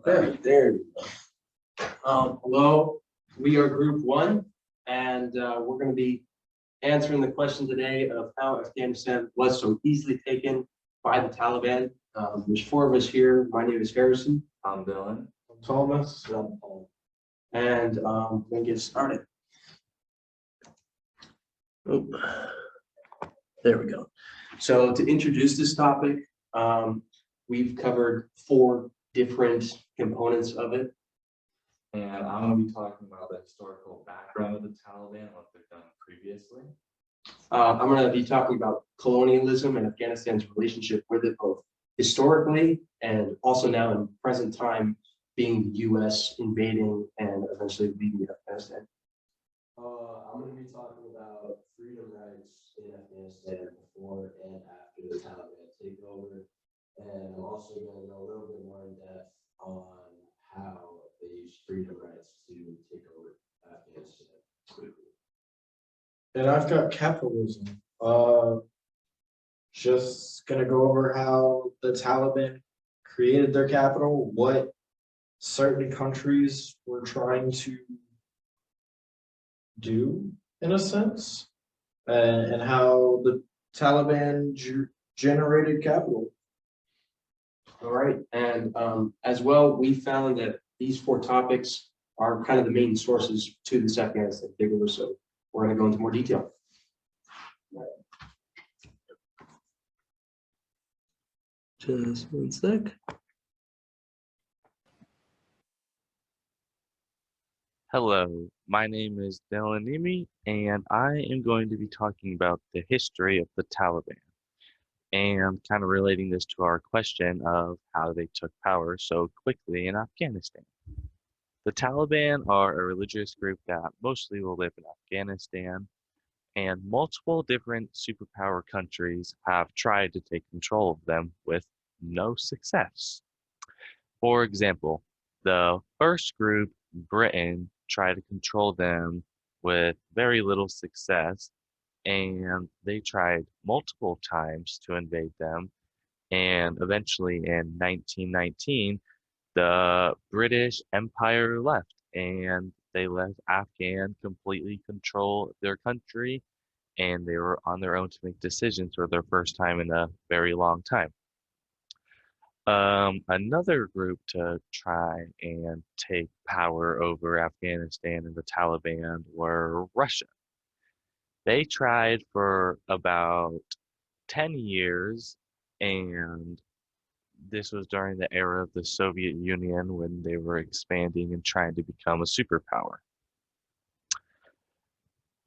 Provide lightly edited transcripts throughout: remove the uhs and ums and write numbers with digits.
There. Hello, we are Group 1, and we're going to be answering the question today of how Afghanistan was so easily taken by the Taliban. There's 4 of us here. My name is Harrison. I'm Dylan. I'm Thomas. I'm Paul. And we're going to get started. Oh, there we go. So to introduce this topic, we've covered 4 different components of it. And I'm going to be talking about the historical background of the Taliban, what they've done previously. I'm going to be talking about colonialism and Afghanistan's relationship with it, both historically and also now in present time, being the U.S. invading and eventually leaving Afghanistan. I'm going to be talking about freedom rights in Afghanistan before and after the Taliban takeover. And I'm also going to go a little bit more in depth on how they use freedom rights to take over Afghanistan quickly. And I've got capitalism. Just gonna go over how the Taliban created their capital, what certain countries were trying to do in a sense, and how the Taliban generated capital. All right, and as well, we found that these 4 topics are kind of the main sources to this Afghanistan takeover, so we're going to go into more detail. Just one sec. Hello, my name is Dylan Nimi, and I am going to be talking about the history of the Taliban and kind of relating this to our question of how they took power so quickly in Afghanistan. The Taliban are a religious group that mostly will live in Afghanistan, and multiple different superpower countries have tried to take control of them with no success. For example, the first group, Britain, tried to control them with very little success, and they tried multiple times to invade them, and eventually in 1919, the British Empire left, and they let Afghan completely control their country, and they were on their own to make decisions for their first time in a very long time. Another group to try and take power over Afghanistan and the Taliban were Russia. They tried for about 10 years, and this was during the era of the Soviet Union when they were expanding and trying to become a superpower.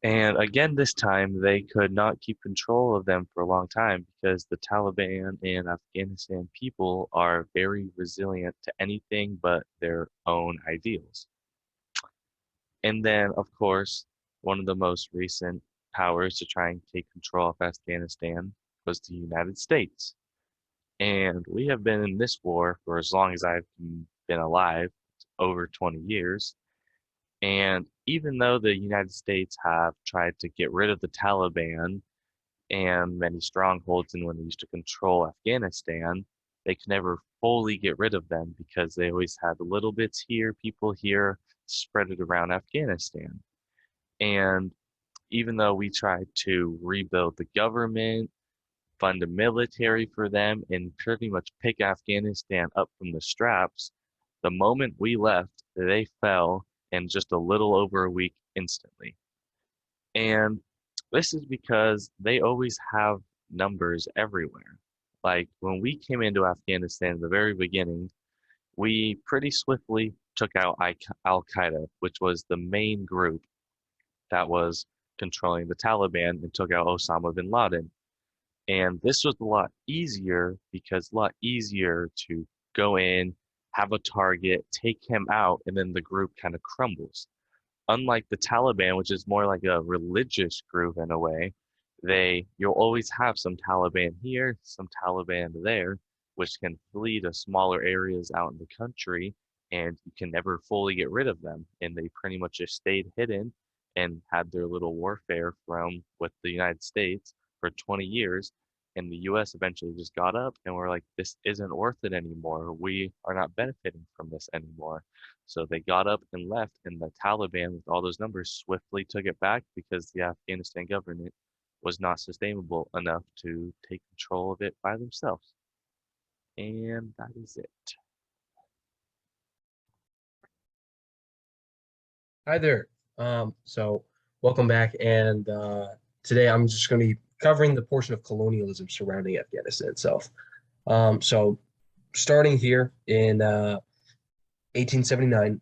And again, this time they could not keep control of them for a long time because the Taliban and Afghanistan people are very resilient to anything but their own ideals. And then, of course, one of the most recent powers to try and take control of Afghanistan was the United States. And we have been in this war for as long as I've been alive, over 20 years. And even though the United States have tried to get rid of the Taliban and many strongholds and when they used to control Afghanistan, they could never fully get rid of them because they always had little bits here, people here, spread it around Afghanistan. And even though we tried to rebuild the government, fund a military for them, and pretty much pick Afghanistan up from the straps, the moment we left, they fell in just a little over a week instantly. And this is because they always have numbers everywhere. Like when we came into Afghanistan in the very beginning, we pretty swiftly took out Al-Qaeda, which was the main group that was controlling the Taliban, and took out Osama bin Laden. And this was a lot easier because a lot easier to go in, have a target, take him out, and then the group kind of crumbles. Unlike the Taliban, which is more like a religious group in a way, you'll always have some Taliban here, some Taliban there, which can flee to smaller areas out in the country, and you can never fully get rid of them. And they pretty much just stayed hidden and had their little warfare with the United States for 20 years And the US eventually just got up and were like, this isn't worth it anymore. We are not benefiting from this anymore. So they got up and left, and the Taliban, with all those numbers, swiftly took it back because the Afghanistan government was not sustainable enough to take control of it by themselves. And that is it. Hi there. So welcome back. And today I'm just going to be covering the portion of colonialism surrounding Afghanistan itself. So starting here in 1879,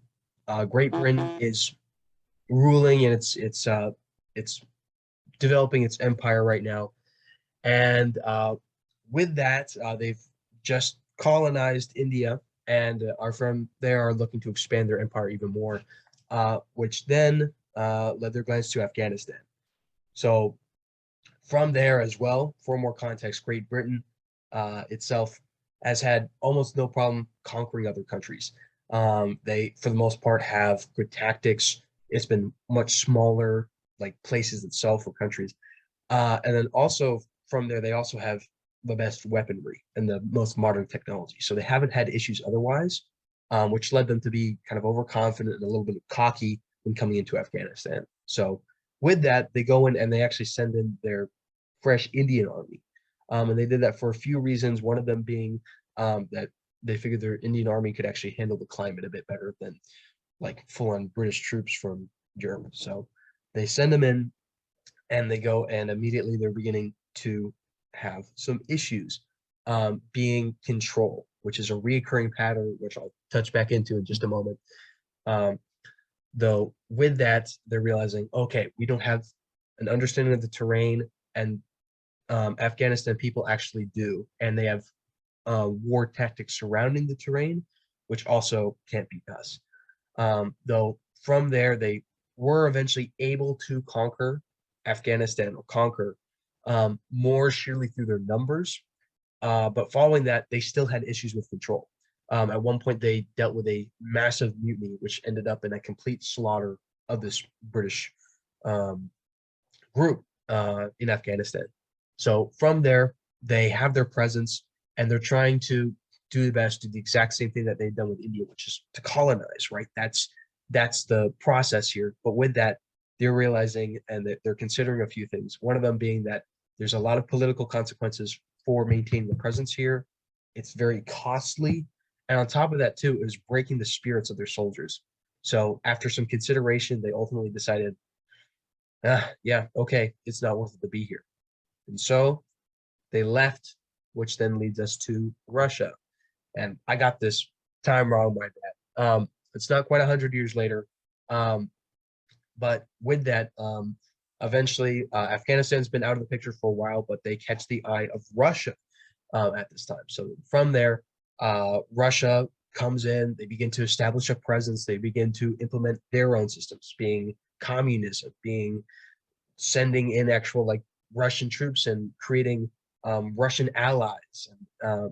Great Britain is ruling, and it's developing its empire right now. And with that, they've just colonized India, and are looking to expand their empire even more, which then led their glance to Afghanistan. So from there as well, for more context, Great Britain itself has had almost no problem conquering other countries. They, for the most part, have good tactics. It's been much smaller, like places itself or countries. And then also from there, they also have the best weaponry and the most modern technology. So they haven't had issues otherwise, which led them to be kind of overconfident and a little bit cocky when coming into Afghanistan. So with that, they go in and they actually send in their fresh Indian army. And they did that for a few reasons, one of them being that they figured their Indian army could actually handle the climate a bit better than like full-on British troops from Europe. So they send them in, and they go, and immediately they're beginning to have some issues, being control, which is a reoccurring pattern, which I'll touch back into in just a moment. Though with that, they're realizing, okay, we don't have an understanding of the terrain, and Afghanistan people actually do, and they have war tactics surrounding the terrain, which also can't beat us. Though from there, they were eventually able to conquer Afghanistan, or conquer more sheerly through their numbers. But following that, they still had issues with control. At one point, they dealt with a massive mutiny, which ended up in a complete slaughter of this British group in Afghanistan. So from there, they have their presence, and they're trying to do the best, do the exact same thing that they've done with India, which is to colonize, right? That's the process here. But with that, they're realizing, and that they're considering a few things. One of them being that there's a lot of political consequences for maintaining the presence here. It's very costly. And on top of that, too, it was breaking the spirits of their soldiers. So after some consideration, they ultimately decided, yeah, okay, it's not worth it to be here. And so they left, which then leads us to Russia. And I got this time wrong, my bad. It's not quite 100 years later. But with that, eventually, Afghanistan's been out of the picture for a while, but they catch the eye of Russia at this time. So from there, Russia comes in, they begin to establish a presence, they begin to implement their own systems, being communism, being sending in actual like Russian troops and creating Russian allies, and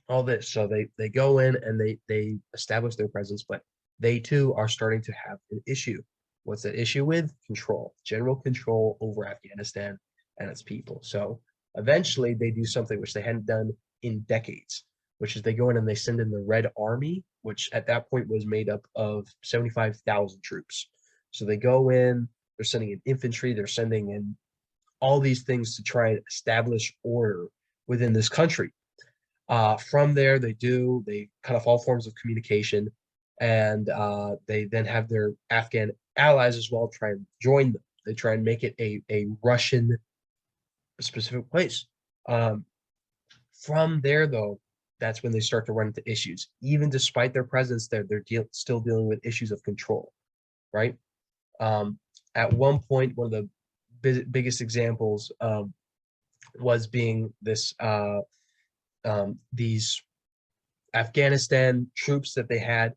all this. So they go in and they establish their presence, but they too are starting to have an issue. What's the issue with? Control, general control over Afghanistan and its people. So eventually they do something which they hadn't done in decades, which is they go in and they send in the Red Army, which at that point was made up of 75,000 troops. So they go in, they're sending in infantry, they're sending in all these things to try and establish order within this country. From there, they cut off all forms of communication, and they then have their Afghan allies as well try and join them. They try and make it a Russian specific place. From there, though, that's when they start to run into issues. Even despite their presence there, they're still dealing with issues of control, right? At one point, one of the biggest examples was being these Afghanistan troops that they had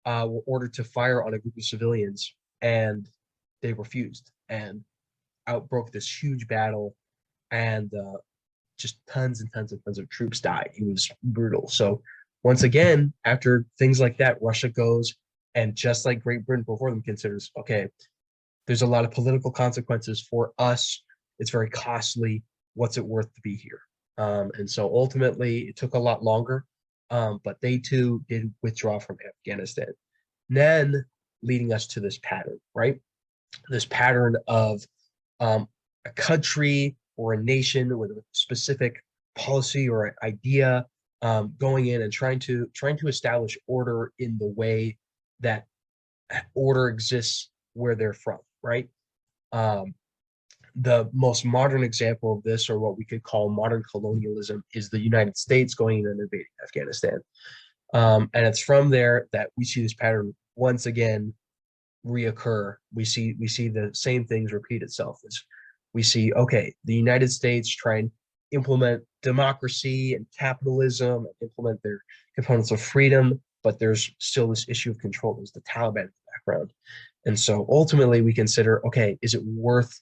were ordered to fire on a group of civilians, and they refused, and out broke this huge battle, and just tons and tons and tons of troops died. It was brutal. So once again, after things like that, Russia goes, and just like Great Britain before them, considers, okay, there's a lot of political consequences for us. It's very costly. What's it worth to be here? And so ultimately it took a lot longer, but they too did withdraw from Afghanistan. Then leading us to this pattern, right? This pattern of a country or a nation with a specific policy or idea going in and trying to establish order in the way that order exists where they're from, right? Um, the most modern example of this, or what we could call modern colonialism, is the United States going in and invading Afghanistan. And it's from there that we see this pattern once again reoccur. We see the same things repeat itself. As we see, okay, the United States try and implement democracy and capitalism, and implement their components of freedom, but there's still this issue of control. There's the Taliban in the background. And so ultimately we consider, okay, is it worth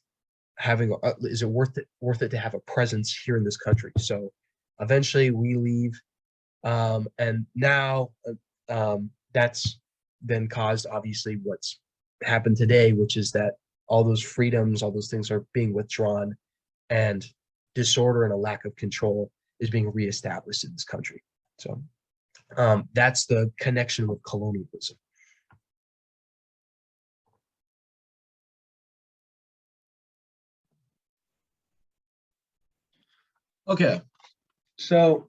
it to have a presence here in this country? So eventually we leave, and now that's then caused obviously what's happened today, which is that all those freedoms, all those things are being withdrawn, and disorder and a lack of control is being reestablished in this country. So that's the connection with colonialism. Okay, so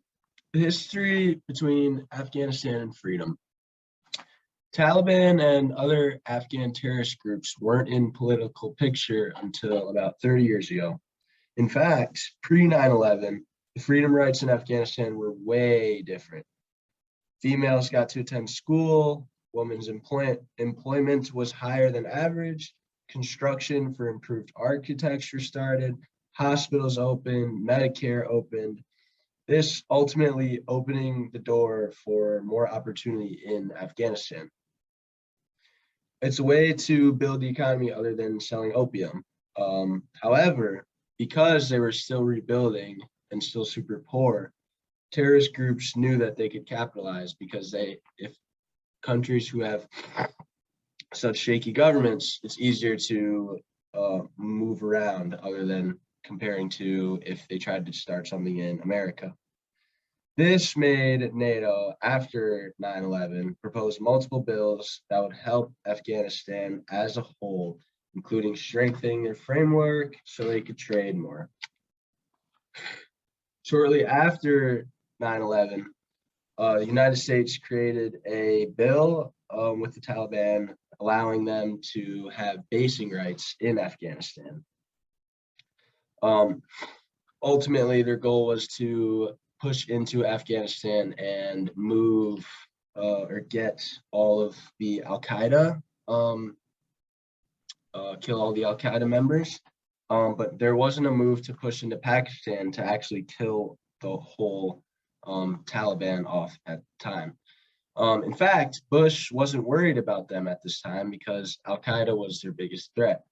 the history between Afghanistan and freedom. Taliban and other Afghan terrorist groups weren't in political picture until about 30 years ago. In fact, pre 9/11, the freedom rights in Afghanistan were way different. Females got to attend school, women's employment was higher than average, construction for improved architecture started, hospitals opened, Medicare opened. This ultimately opening the door for more opportunity in Afghanistan. It's a way to build the economy other than selling opium. However, because they were still rebuilding and still super poor, terrorist groups knew that they could capitalize, because if countries who have such shaky governments, it's easier to move around, other than comparing to if they tried to start something in America. This made NATO, after 9/11, propose multiple bills that would help Afghanistan as a whole, including strengthening their framework so they could trade more. Shortly after 9/11, the United States created a bill with the Taliban, allowing them to have basing rights in Afghanistan. Ultimately, their goal was to push into Afghanistan and move or get all of the Al-Qaeda, kill all the Al-Qaeda members. But there wasn't a move to push into Pakistan to actually kill the whole Taliban off at the time. In fact, Bush wasn't worried about them at this time, because Al-Qaeda was their biggest threat.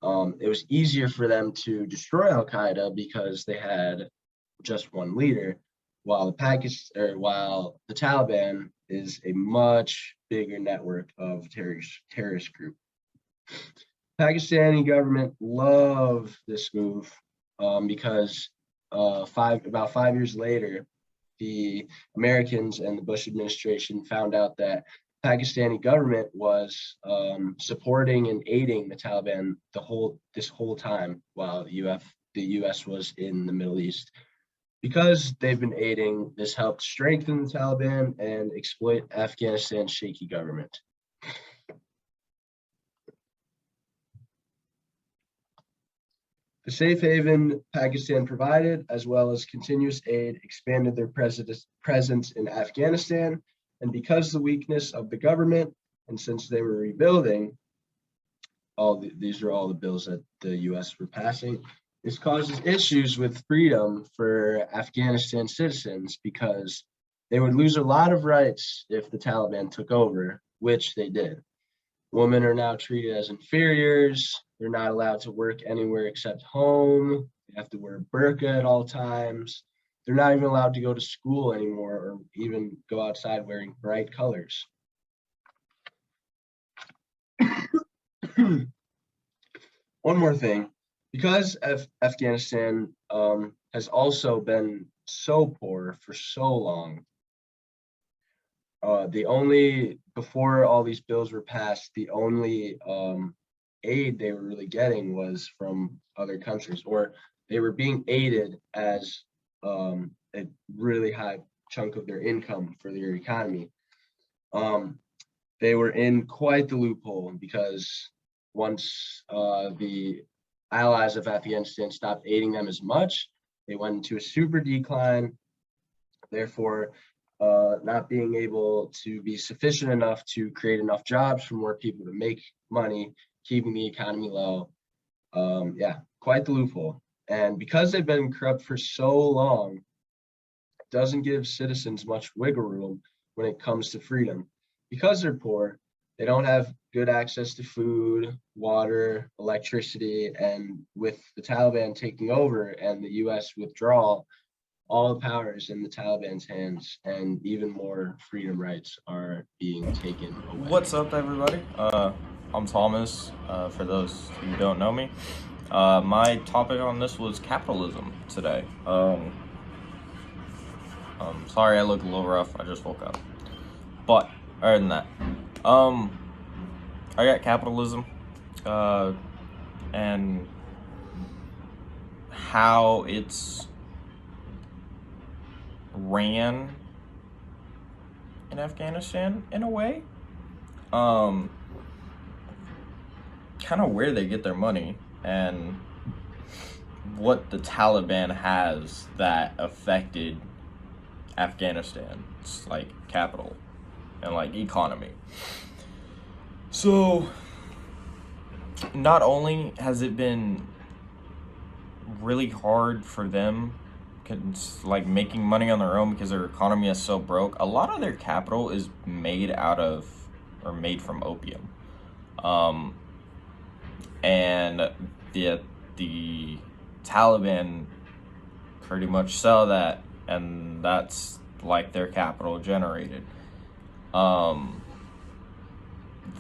It was easier for them to destroy Al-Qaeda because they had just one leader, while the Taliban is a much bigger network of terrorist group. Pakistani government loved this move because about 5 years later, the Americans and the Bush administration found out that Pakistani government was supporting and aiding the Taliban this whole time, while the U.S. was in the Middle East. Because they've been aiding, this helped strengthen the Taliban and exploit Afghanistan's shaky government. The safe haven Pakistan provided, as well as continuous aid, expanded their presence in Afghanistan. And because the weakness of the government, and since they were rebuilding, these are all the bills that the U.S. were passing. This causes issues with freedom for Afghanistan citizens, because they would lose a lot of rights if the Taliban took over, which they did. Women are now treated as inferiors. They're not allowed to work anywhere except home. They have to wear a burqa at all times. They're not even allowed to go to school anymore, or even go outside wearing bright colors. One more thing. Because Afghanistan has also been so poor for so long. Before all these bills were passed, the only aid they were really getting was from other countries, or they were being aided as a really high chunk of their income for their economy. They were in quite the loophole because once the allies of Afghanistan stopped aiding them as much, they went into a super decline, therefore not being able to be sufficient enough to create enough jobs for more people to make money, keeping the economy low. Yeah, quite the loophole. And because they've been corrupt for so long, it doesn't give citizens much wiggle room when it comes to freedom. Because they're poor, they don't have good access to food, water, electricity, and with the Taliban taking over and the US withdrawal, all the power is in the Taliban's hands, and even more freedom rights are being taken away. What's up, everybody? I'm Thomas, for those who don't know me. My topic on this was capitalism today. Sorry I look a little rough, I just woke up. But, other than that, I got capitalism, and how it's ran in Afghanistan in a way. Kind of where they get their money and what the Taliban has that affected Afghanistan's like capital and like economy. So not only has it been really hard for them like making money on their own because their economy is so broke, a lot of their capital is made from opium. And the Taliban pretty much sell that, and that's like their capital generated.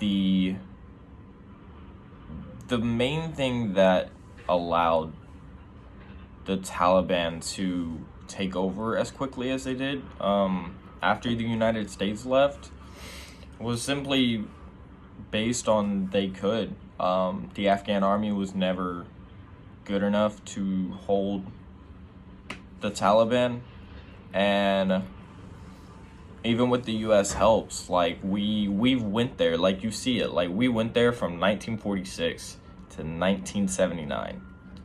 The main thing that allowed the Taliban to take over as quickly as they did after the United States left was simply based on they could. The Afghan army was never good enough to hold the Taliban, and even with the US helps, like we went there, like you see it, like we went there from 1946 to 1979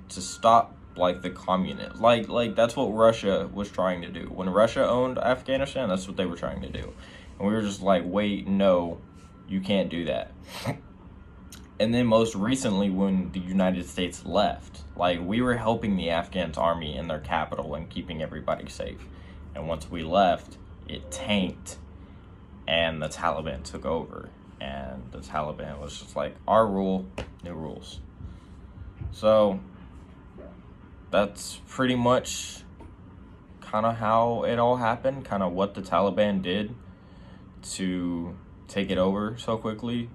to stop like the communists, like that's what Russia was trying to do. When Russia owned Afghanistan, that's what they were trying to do, and we were just like, wait, no, you can't do that. And then most recently, when the United States left, like we were helping the Afghan army in their capital and keeping everybody safe, and once we left, it tanked and the Taliban took over, and the Taliban was just like, our rule, new rules. So that's pretty much kind of how it all happened, kind of what the Taliban did to take it over so quickly,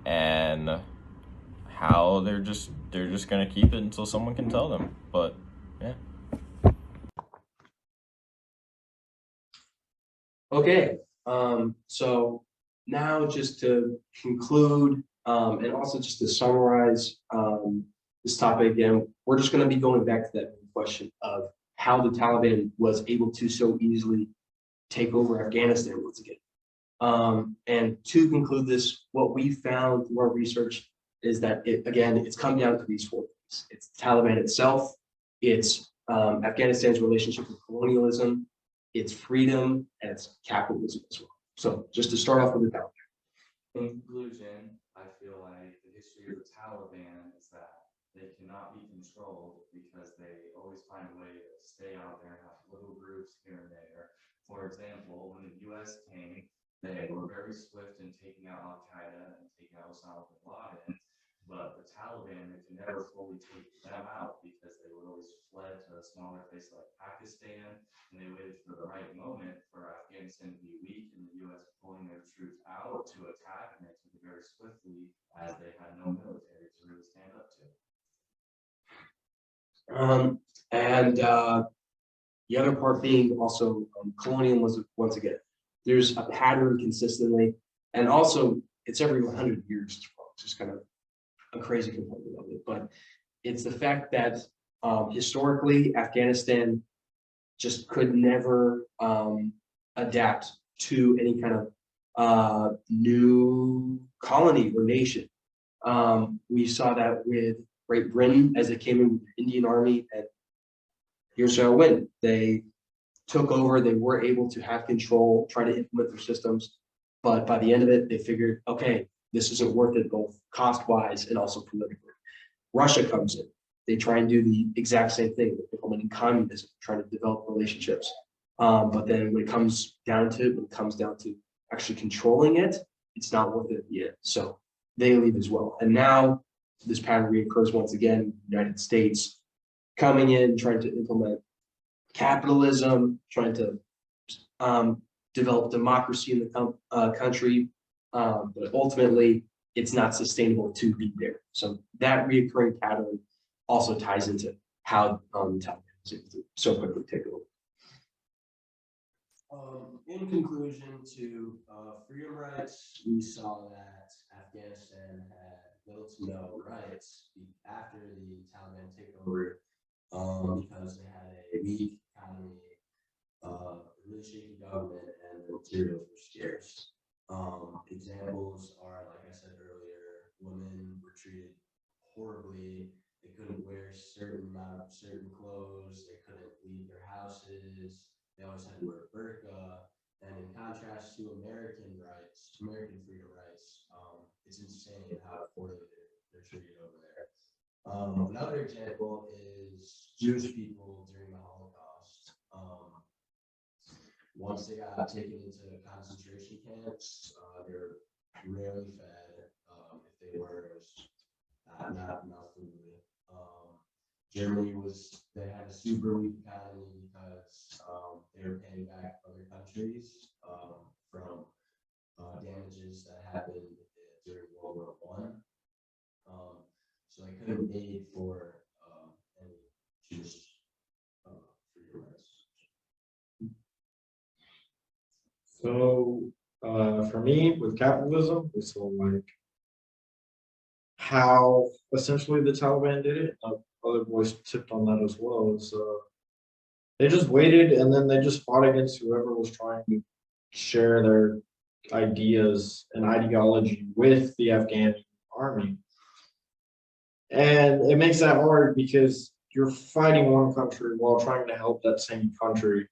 and how they're just gonna keep it until someone can tell them. But yeah. Okay, so now just to conclude, and also just to summarize this topic again, we're just going to be going back to that question of how the Taliban was able to so easily take over Afghanistan once again. And to conclude this, what we found through our research is that it's come down to these four things. It's the Taliban itself, it's Afghanistan's relationship with colonialism, it's freedom, and it's capitalism as well. So just to start off with the Taliban. In conclusion, I feel like the history of the Taliban is that they cannot be controlled because they always find a way to stay out there and have little groups here and there. For example, when the US came, they were very swift in taking out Al-Qaeda and taking out Osama bin Laden, but the Taliban, they could never fully take them out because they would always fled to a smaller place like Pakistan, and they waited for the right moment for Afghanistan to be weak and the US pulling their troops out to attack, and they took it very swiftly as they had no military to really stand up to. And the other part being also colonialism, once again, there's a pattern consistently, and also it's every 100 years as well. It's just kind of a crazy component of it, but it's the fact that historically Afghanistan just could never adapt to any kind of new colony or nation. We saw that with Great Britain as it came in with the Indian Army, and here's how it went. They took over, they were able to have control, try to implement their systems, but by the end of it, they figured, okay, this isn't worth it, both cost-wise and also politically. Russia comes in, they try and do the exact same thing, implementing communism, trying to develop relationships. But then when it comes down to actually controlling it, it's not worth it yet. So they leave as well. And now this pattern reoccurs once again, United States coming in, trying to implement capitalism, trying to develop democracy in the country, but ultimately it's not sustainable to be there. So that reoccurring pattern also ties into how the Taliban is able to so quickly take over. In conclusion to freedom rights, we saw that Afghanistan had little to no rights after the Taliban takeover because they had a weak economy, really shaky government, and the materials were scarce. Examples are, like I said earlier, women were treated horribly. They couldn't wear certain clothes. They couldn't leave their houses. They always had to wear a burqa. And in contrast to American rights, American freedom rights, it's insane how poorly they're treated over there. Another example is Jewish people during the Holocaust. Once they got taken into concentration camps, they were rarely fed. If they were, it was not enough food. Germany they had a super weak economy because they were paying back other countries from damages that happened during World War One. So they couldn't aid for any Jewish freedom rights. So for me, with capitalism, we saw like how essentially the Taliban did it. Other boys tipped on that as well. So they just waited and then they just fought against whoever was trying to share their ideas and ideology with the Afghan army. And it makes that hard because you're fighting one country while trying to help that same country.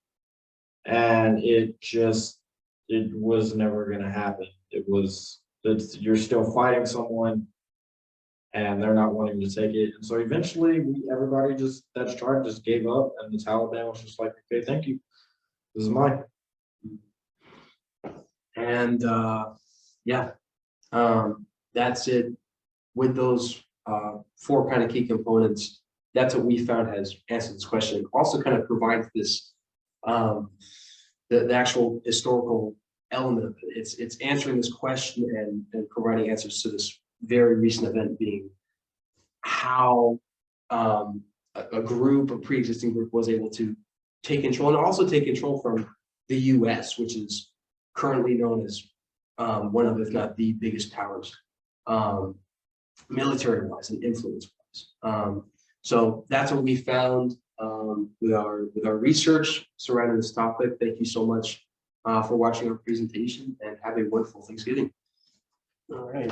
And it was never going to happen. You're still fighting someone and they're not wanting to take it. And so eventually everybody that's tried just gave up, and the Taliban was just like, okay, thank you. This is mine. And that's it. With those four kind of key components, that's what we found has answered this question. Also kind of provides this the actual historical element of it. It's answering this question and providing answers to this very recent event, being how a pre-existing group was able to take control, and also take control from the US, which is currently known as one of, if not the biggest powers, military-wise and influence-wise. So that's what we found with our research surrounding this topic. Thank you so much for watching our presentation, and have a wonderful Thanksgiving. All right.